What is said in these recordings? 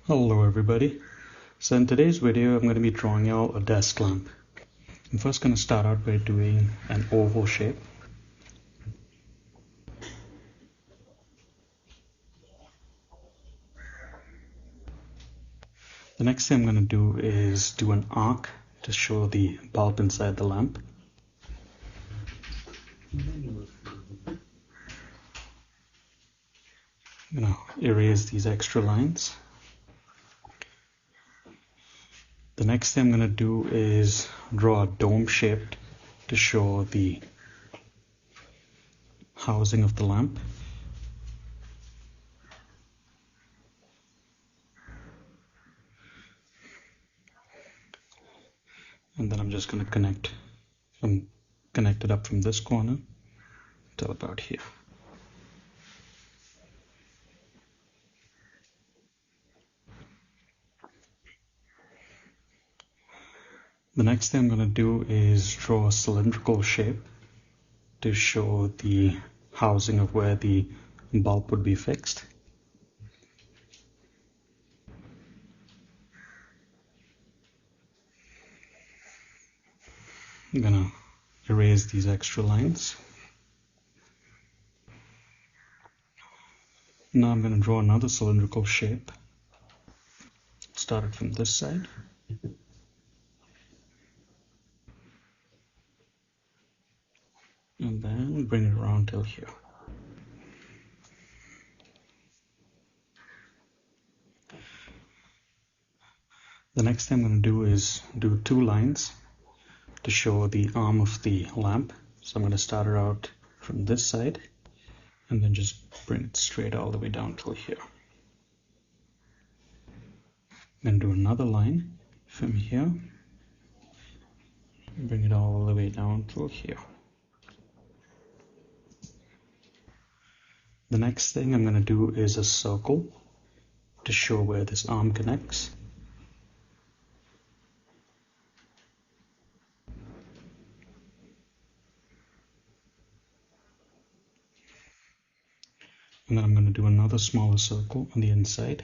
Hello everybody. So in today's video I'm going to be drawing y'all a desk lamp. I'm first going to start out by doing an oval shape. The next thing I'm going to do is do an arc to show the bulb inside the lamp. I'm going to erase these extra lines. The next thing I'm going to do is draw a dome shape to show the housing of the lamp. And then I'm just going to connect it up from this corner till about here. The next thing I'm going to do is draw a cylindrical shape to show the housing of where the bulb would be fixed. I'm going to erase these extra lines. Now I'm going to draw another cylindrical shape. Start it from this side. And then bring it around till here. The next thing I'm going to do is do two lines to show the arm of the lamp. So I'm going to start it out from this side and then just bring it straight all the way down till here. Then do another line from here, bring it all the way down till here. The next thing I'm going to do is a circle to show where this arm connects. And then I'm going to do another smaller circle on the inside.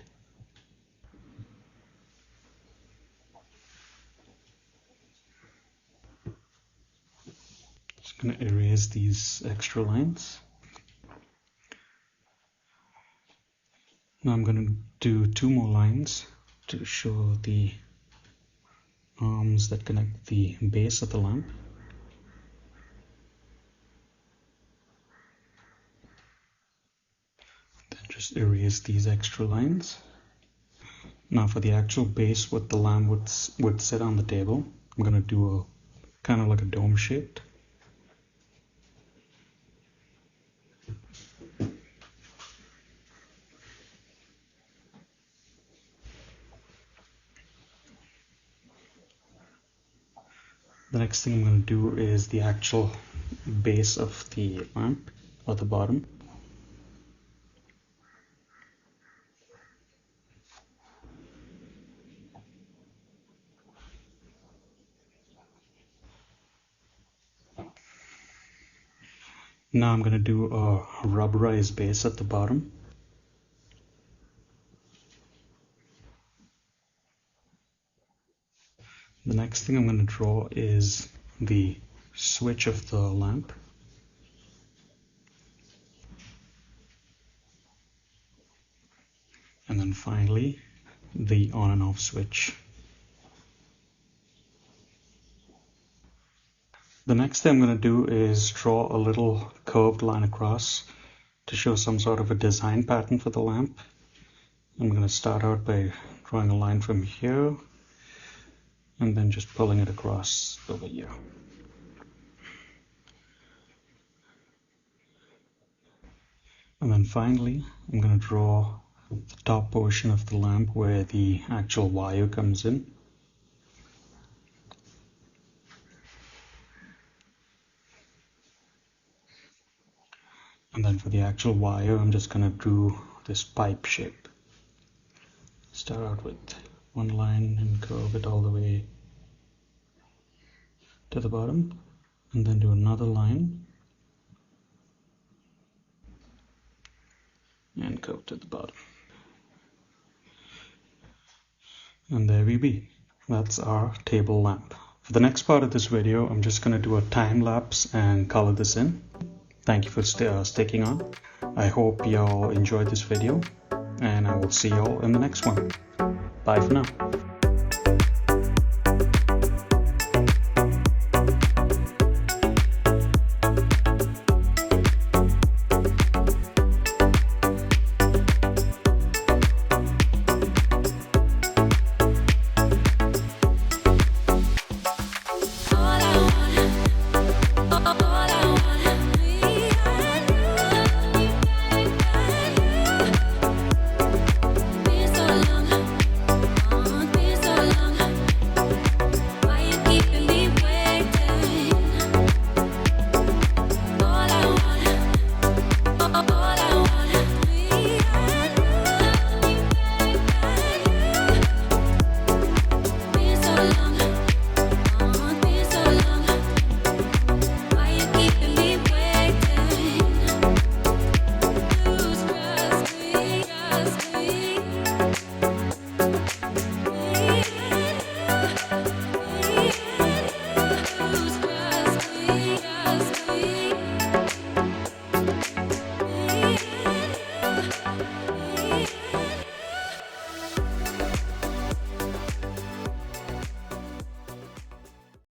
Just going to erase these extra lines. Now I'm going to do two more lines to show the arms that connect the base of the lamp. Then just erase these extra lines. Now for the actual base, what the lamp would sit on the table, I'm going to do a kind of like a dome shape. The next thing I'm going to do is the actual base of the lamp, or the bottom. Now I'm going to do a rubberized base at the bottom. The next thing I'm going to draw is the switch of the lamp. And then finally, the on and off switch. The next thing I'm going to do is draw a little curved line across to show some sort of a design pattern for the lamp. I'm going to start out by drawing a line from here and then just pulling it across over here. And then finally, I'm going to draw the top portion of the lamp where the actual wire comes in. And then for the actual wire, I'm just going to do this pipe shape. Start out with one line and curve it all the way to the bottom, and then do another line and curve to the bottom. And there we be. That's our table lamp. For the next part of this video, I'm just going to do a time lapse and color this in. Thank you for sticking on. I hope y'all enjoyed this video, and I will see y'all in the next one. Bye for now.